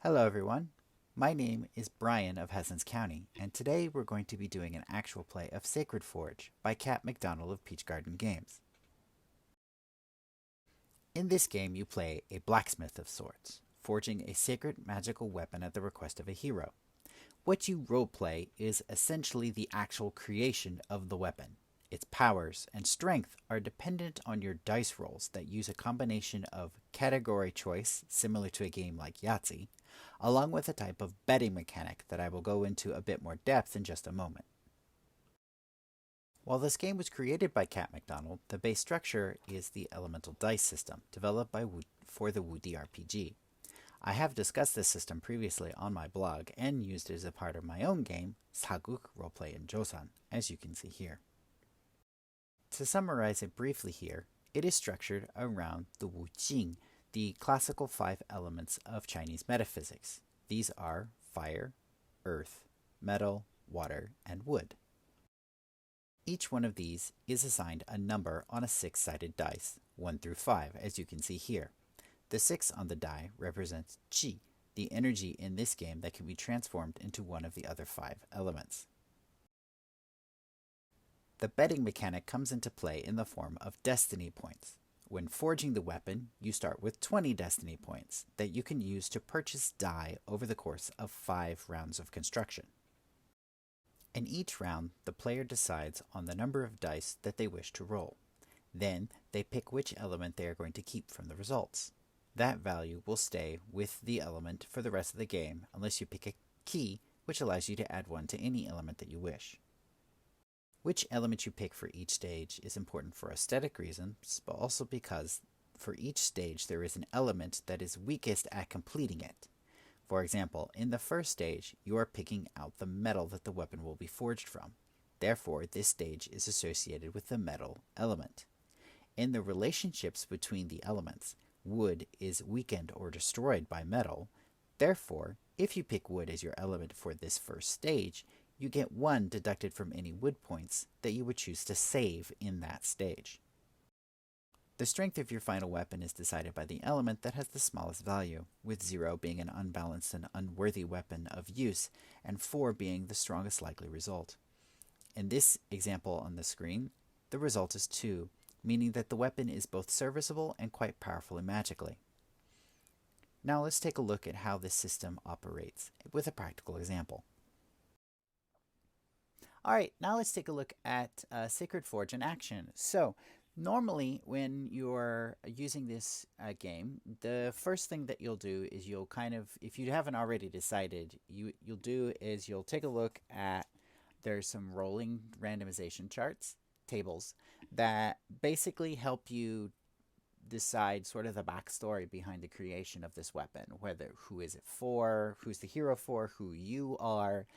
Hello everyone, my name is Brian of Hessens County, and today we're going to be doing an actual play of Sacred Forge by Kat McDonald of Peach Garden Games. In this game you play a blacksmith of sorts, forging a sacred magical weapon at the request of a hero. What you roleplay is essentially the actual creation of the weapon. Its powers and strength are dependent on your dice rolls that use a combination of category choice, similar to a game like Yahtzee, along with a type of betting mechanic that I will go into a bit more depth in just a moment. While this game was created by Kat McDonald, the base structure is the elemental dice system developed for the TTRPG. I have discussed this system previously on my blog and used it as a part of my own game, Saguk Roleplay in Joseon, as you can see here. To summarize it briefly here, it is structured around the Wu Jing, the classical 5 elements of Chinese metaphysics. These are fire, earth, metal, water, and wood. Each one of these is assigned a number on a 6-sided dice, 1 through 5, as you can see here. The 6 on the die represents qi, the energy in this game that can be transformed into one of the other 5 elements. The betting mechanic comes into play in the form of destiny points. When forging the weapon, you start with 20 destiny points that you can use to purchase die over the course of 5 rounds of construction. In each round, the player decides on the number of dice that they wish to roll. Then, they pick which element they are going to keep from the results. That value will stay with the element for the rest of the game unless you pick a key, which allows you to add 1 to any element that you wish. Which element you pick for each stage is important for aesthetic reasons, but also because for each stage there is an element that is weakest at completing it. For example, in the first stage, you are picking out the metal that the weapon will be forged from. Therefore, this stage is associated with the metal element. In the relationships between the elements, wood is weakened or destroyed by metal. Therefore, if you pick wood as your element for this first stage, you get 1 deducted from any wood points that you would choose to save in that stage. The strength of your final weapon is decided by the element that has the smallest value, with 0 being an unbalanced and unworthy weapon of use, and 4 being the strongest likely result. In this example on the screen, the result is 2, meaning that the weapon is both serviceable and quite powerful magically. Now let's take a look at how this system operates with a practical example. Alright, now let's take a look at Sacred Forge in action. So, normally when you're using this game, the first thing that you'll do is you'll if you haven't already decided, you'll take a look at, there's some rolling randomization charts, tables, that basically help you decide sort of the backstory behind the creation of this weapon, who is it for, who's the hero for, who you are,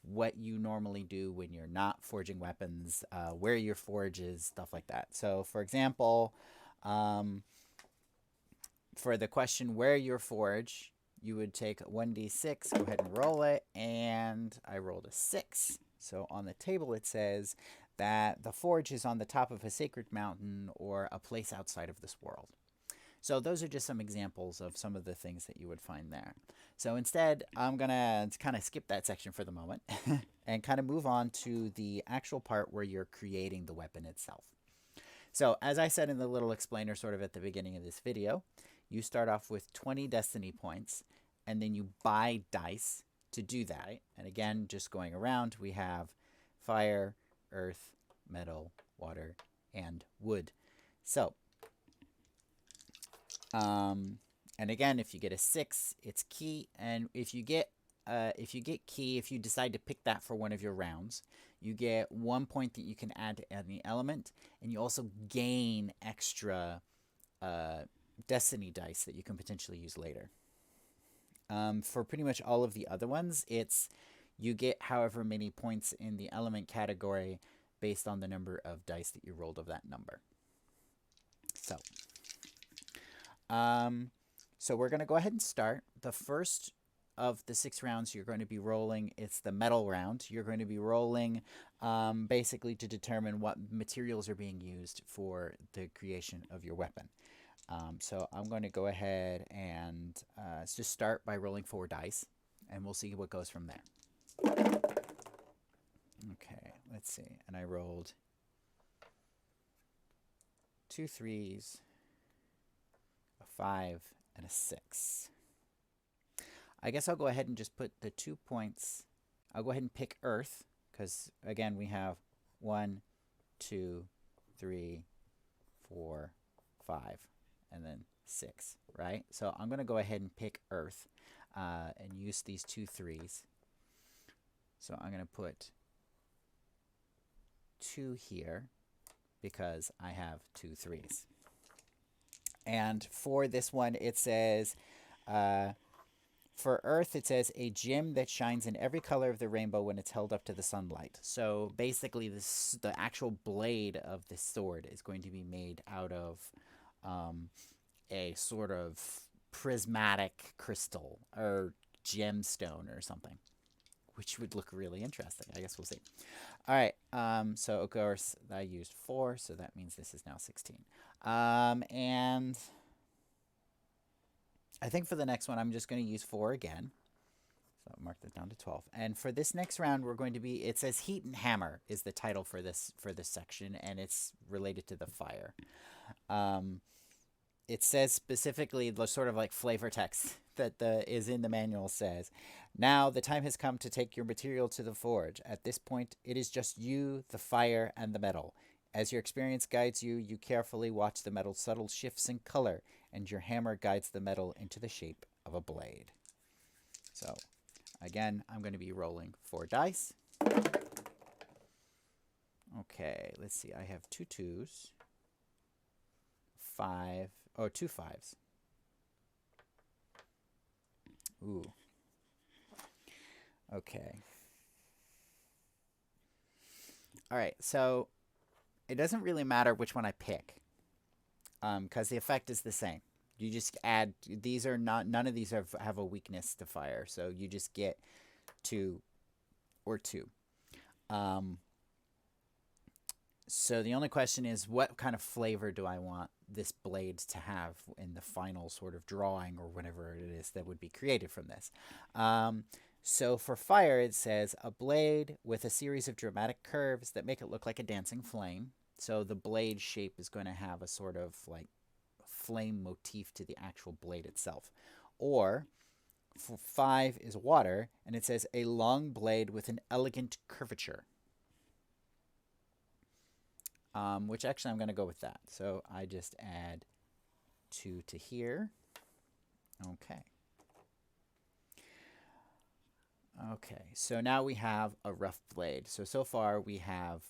what you normally do when you're not forging weapons, where your forge is, stuff like that. So, for example, for the question where your forge, you would take 1d6, go ahead and roll it, and I rolled a 6. So on the table it says that the forge is on the top of a sacred mountain or a place outside of this world. So those are just some examples of some of the things that you would find there. So instead, I'm going to kind of skip that section for the moment and kind of move on to the actual part where you're creating the weapon itself. So as I said in the little explainer sort of at the beginning of this video, you start off with 20 destiny points, and then you buy dice to do that. And again, just going around, we have fire, earth, metal, water, and wood. So, and again, if you get a 6, it's key. And if you get key, if you decide to pick that for one of your rounds, you get 1 point that you can add to any element, and you also gain extra destiny dice that you can potentially use later. For pretty much all of the other ones, you get however many points in the element category based on the number of dice that you rolled of that number. So we're going to go ahead and start. The first of the 6 rounds you're going to be rolling, it's the metal round. You're going to be rolling basically to determine what materials are being used for the creation of your weapon. So I'm going to go ahead and just start by rolling 4 dice, and we'll see what goes from there. Okay, let's see. And I rolled 2 3s, a 5, and a 6. I guess I'll go ahead and just put the 2 points. I'll go ahead and pick Earth, because again we have 1, 2, 3, 4, 5, and then 6, right? So I'm going to go ahead and pick Earth and use these 2 3s. So I'm going to put 2 here because I have 2 3s. And for this one, it says, for Earth, it says, a gem that shines in every color of the rainbow when it's held up to the sunlight. So basically, the actual blade of the sword is going to be made out of a sort of prismatic crystal or gemstone or something, which would look really interesting. I guess we'll see. All right, so of course I used 4, so that means this is now 16. And I think for the next one, I'm just going to use 4 again. So I'll mark that down to 12. And for this next round, we're going to be, it says Heat and Hammer is the title for this section, and it's related to the fire. It says specifically the sort of like flavor text that is in the manual says, now the time has come to take your material to the forge. At this point, it is just you, the fire, and the metal. As your experience guides you, you carefully watch the metal's subtle shifts in color, and your hammer guides the metal into the shape of a blade. So, again, I'm going to be rolling 4 dice. Okay, let's see. I have 2 2s, 2 5s. Ooh. Okay. All right, so it doesn't really matter which one I pick, because the effect is the same. You just add, these are not, none of these have a weakness to fire, so you just get 2 or 2. So the only question is, what kind of flavor do I want this blade to have in the final sort of drawing or whatever it is that would be created from this? So for fire, it says, a blade with a series of dramatic curves that make it look like a dancing flame. So the blade shape is going to have a sort of like flame motif to the actual blade itself. Or for 5 is water, and it says, a long blade with an elegant curvature. Which actually I'm going to go with that. So I just add 2 to here. Okay. Okay, so now we have a rough blade. So far we have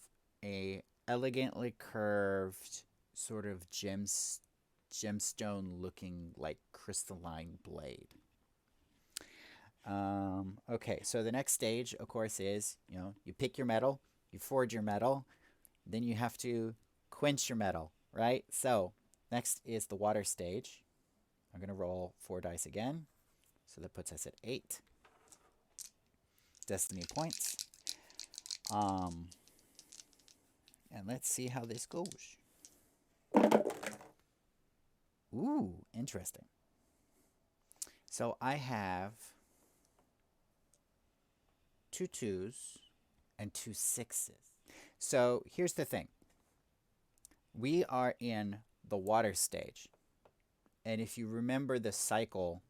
a elegantly curved sort of gemstone looking like crystalline blade. Okay, so the next stage, of course, is, you pick your metal, you forge your metal, then you have to quench your metal, right? So next is the water stage. I'm going to roll 4 dice again. So that puts us at 8 destiny points. And let's see how this goes. Ooh, interesting. So I have 2 2s and 2 6s. So here's the thing. We are in the water stage. And if you remember the cycle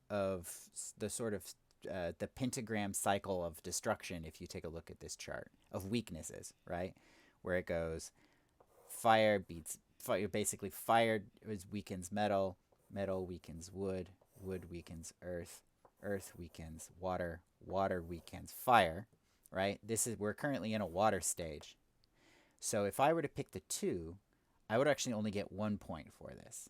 of the sort of the pentagram cycle of destruction, if you take a look at this chart of weaknesses, right? Where it goes, fire beats fire, basically fire weakens metal, metal weakens wood, wood weakens earth, earth weakens water, water weakens fire, right? We're currently in a water stage. So if I were to pick the 2, I would actually only get 1 point for this.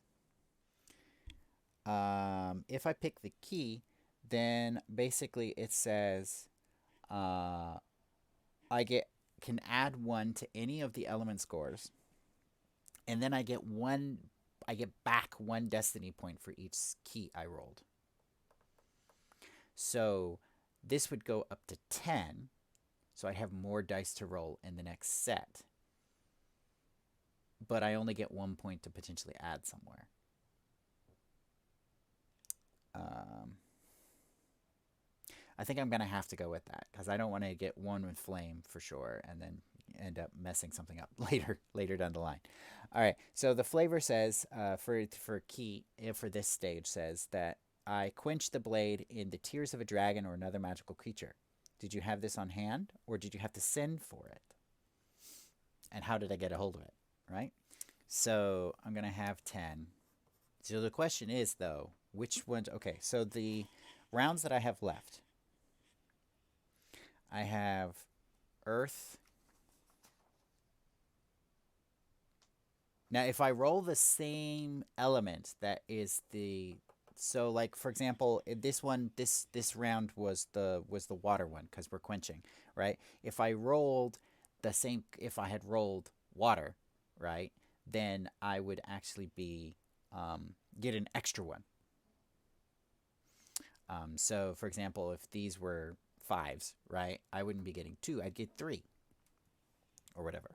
If I pick the key, then basically it says I can add 1 to any of the element scores, and then I get back 1 destiny point for each key I rolled. So this would go up to 10, so I have more dice to roll in the next set. But I only get 1 point to potentially add somewhere. I think I'm going to have to go with that because I don't want to get one with flame for sure and then end up messing something up later down the line. All right, so the flavor says for this stage says that I quench the blade in the tears of a dragon or another magical creature. Did you have this on hand, or did you have to send for it? And how did I get a hold of it, right? So I'm going to have 10. So the question is, though, which ones... Okay, so the rounds that I have left, I have earth. Now, if I roll the same element that is the... So, like, for example, this one, this round was the water one because we're quenching, right? If I rolled the same... If I had rolled water, right, then I would actually be... get an extra one. So, for example, if these were 5s, right, I wouldn't be getting 2. I'd get 3 or whatever.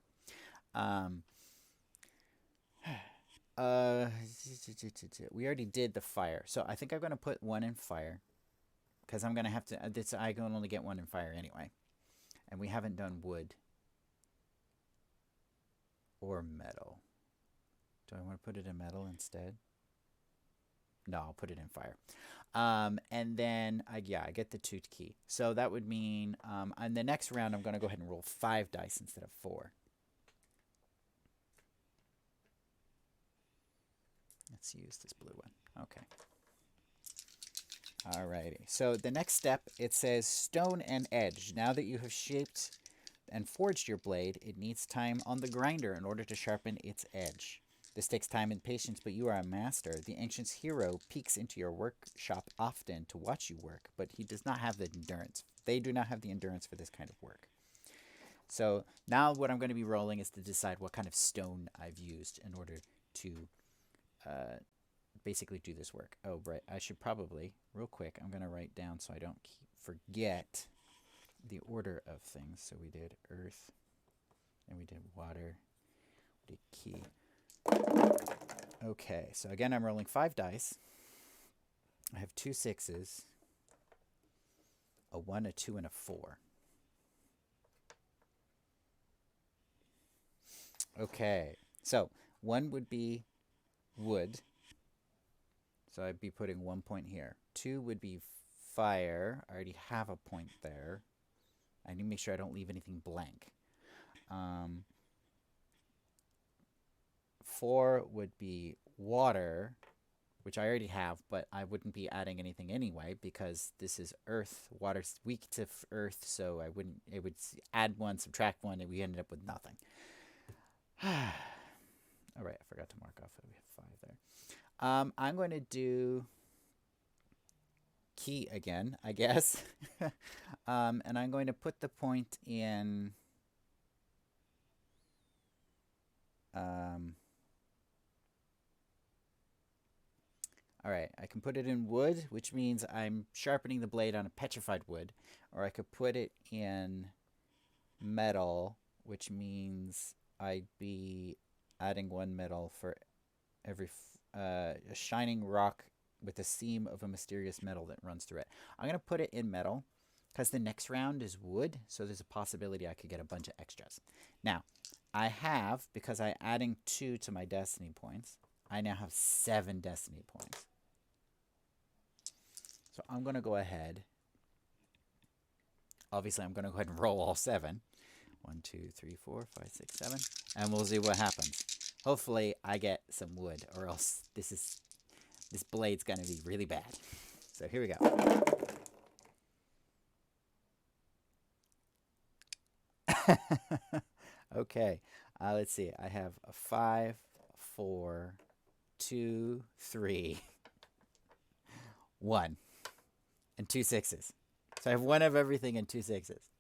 We already did the fire. So I think I'm going to put 1 in fire because I'm going to have to... I can only get 1 in fire anyway. And we haven't done wood or metal. Do I want to put it in metal instead? No, I'll put it in fire. And then, I get the 2 key. So that would mean, on the next round, I'm going to go ahead and roll 5 dice instead of 4. Let's use this blue one. Okay. Alrighty. So the next step, it says stone and edge. Now that you have shaped and forged your blade, it needs time on the grinder in order to sharpen its edge. This takes time and patience, but you are a master. The ancient's hero peeks into your workshop often to watch you work, but he does not have the endurance. They do not have the endurance for this kind of work. So now what I'm going to be rolling is to decide what kind of stone I've used in order to basically do this work. Oh, right. I should probably, real quick, I'm going to write down so I don't forget the order of things. So we did earth, and we did water, we did key. Okay, so again, I'm rolling 5 dice. I have 2 6s, a 1, a 2, and a 4. Okay, so 1 would be wood. So I'd be putting 1 point here. 2 would be fire. I already have a point there. I need to make sure I don't leave anything blank. 4 would be water, which I already have, but I wouldn't be adding anything anyway because this is earth. Water's weak to earth, so I wouldn't. It would add 1, subtract 1, and we ended up with nothing. All right, I forgot to mark off that we have 5 there. I'm going to do key again, I guess. And I'm going to put the point in... all right, I can put it in wood, which means I'm sharpening the blade on a petrified wood. Or I could put it in metal, which means I'd be adding 1 metal for every a shining rock with a seam of a mysterious metal that runs through it. I'm going to put it in metal because the next round is wood, so there's a possibility I could get a bunch of extras. Now, I have, because I'm adding 2 to my destiny points, I now have 7 destiny points. So I'm going to go ahead. Obviously, I'm going to go ahead and roll all 7. 1, 2, 3, 4, 5, 6, 7. And we'll see what happens. Hopefully, I get some wood, or else this blade's going to be really bad. So here we go. Okay. Let's see. I have a 5, 4, 2, 3, 1, and 2 6s. So I have 1 of everything and 2 6s.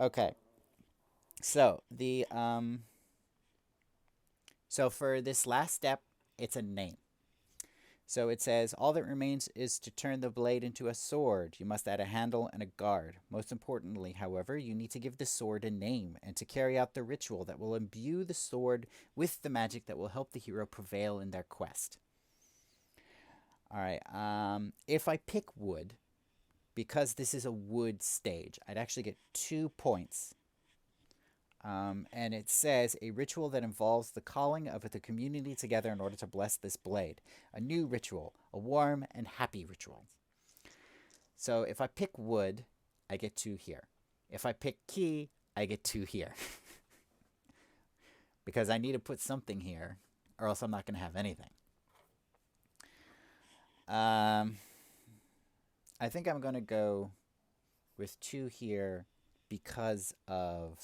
Okay. So the so for this last step, it's a name. So it says, all that remains is to turn the blade into a sword. You must add a handle and a guard. Most importantly, however, you need to give the sword a name and to carry out the ritual that will imbue the sword with the magic that will help the hero prevail in their quest. All right. If I pick wood, because this is a wood stage, I'd actually get 2 points. And it says a ritual that involves the calling of the community together in order to bless this blade. A new ritual, a warm and happy ritual. So if I pick wood, I get 2 here. If I pick key, I get 2 here. Because I need to put something here, or else I'm not going to have anything. I think I'm going to go with 2 here because of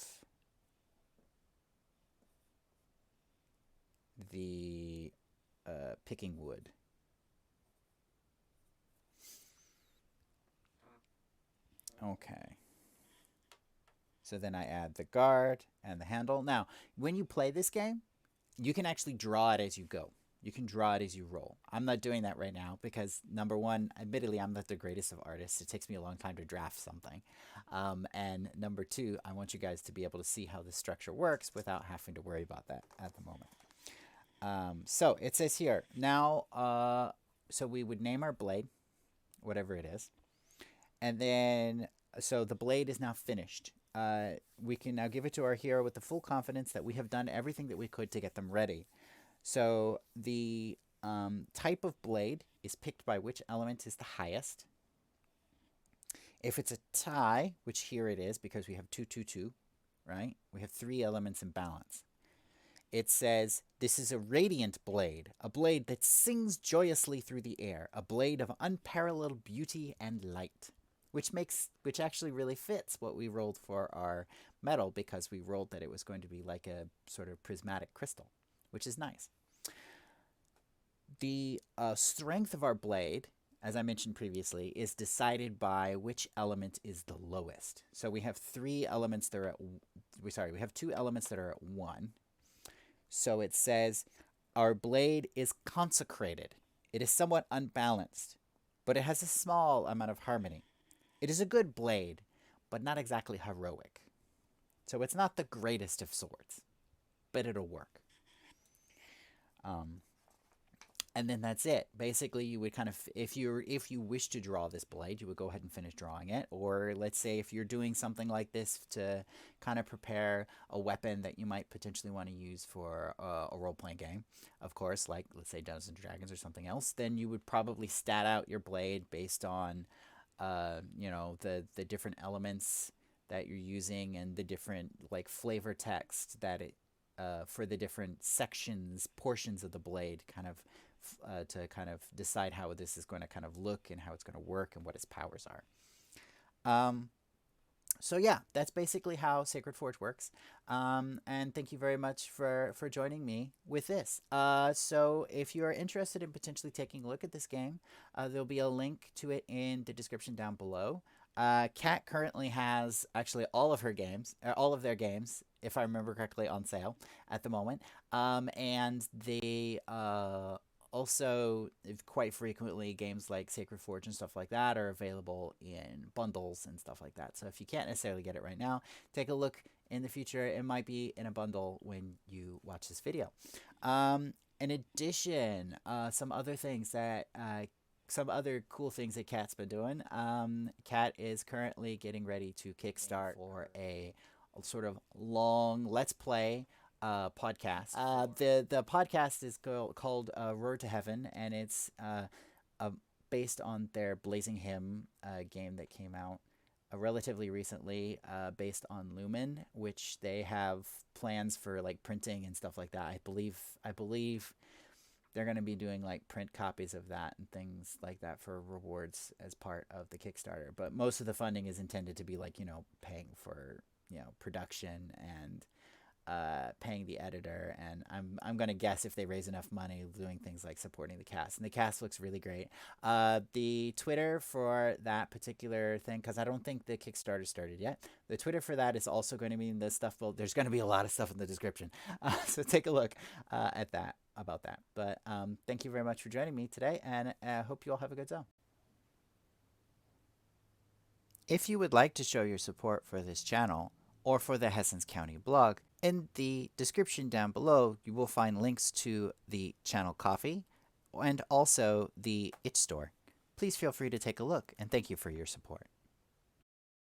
the picking wood. Okay. So then I add the guard and the handle. Now, when you play this game, you can actually draw it as you go. You can draw it as you roll. I'm not doing that right now because, number one, admittedly, I'm not the greatest of artists. It takes me a long time to draft something. And number two, I want you guys to be able to see how this structure works without having to worry about that at the moment. So it says here, now, so we would name our blade, whatever it is. And then, so the blade is now finished. We can now give it to our hero with the full confidence that we have done everything that we could to get them ready. So the type of blade is picked by which element is the highest. If it's a tie, which here it is because we have 2, 2, 2, right? We have 3 elements in balance. It says, this is a radiant blade, a blade that sings joyously through the air, a blade of unparalleled beauty and light. Which actually really fits what we rolled for our metal, because we rolled that it was going to be like a sort of prismatic crystal, which is nice. The strength of our blade, as I mentioned previously, is decided by which element is the lowest. So we have 3 elements that are we have 2 elements that are at 1. So it says our blade is consecrated. It is somewhat unbalanced, but it has a small amount of harmony. It is a good blade, but not exactly heroic. So it's not the greatest of swords, but it'll work. And then that's it. Basically, you would kind of, if you wish to draw this blade, you would go ahead and finish drawing it. Or let's say if you're doing something like this to kind of prepare a weapon that you might potentially want to use for a role-playing game, of course, like let's say Dungeons and Dragons or something else, then you would probably stat out your blade based on the different elements that you're using and the different like flavor text that it for the different portions of the blade, kind of to kind of decide how this is going to kind of look and how it's going to work and what its powers are. So yeah, that's basically how Sacred Forge works. And thank you very much for joining me with this. So if you are interested in potentially taking a look at this game, there'll be a link to it in the description down below. Kat currently has actually all of their games, if I remember correctly, on sale at the moment. And they also, quite frequently, games like Sacred Forge and stuff like that are available in bundles and stuff like that. So if you can't necessarily get it right now, take a look in the future. It might be in a bundle when you watch this video. In addition, some other cool things that Kat's been doing. Kat is currently getting ready to kickstart for a sort of long Let's Play podcast. The podcast is called Road to Heaven, and it's based on their Blazing Hymn game that came out relatively recently, based on Lumen, which they have plans for like printing and stuff like that. I believe they're going to be doing like print copies of that and things like that for rewards as part of the Kickstarter. But most of the funding is intended to be like, paying for, production and paying the editor, and I'm gonna guess if they raise enough money, doing things like supporting the cast. And the cast looks really great. The Twitter for that particular thing, because I don't think the Kickstarter started yet, the Twitter for that is also going to be in the stuff. Well, there's going to be a lot of stuff in the description, so take a look at that about that. But thank you very much for joining me today, and I hope you all have a good zone. If you would like to show your support for this channel or for the Hessens County blog, in the description down below, you will find links to the channel coffee and also the itch store. Please feel free to take a look, and thank you for your support.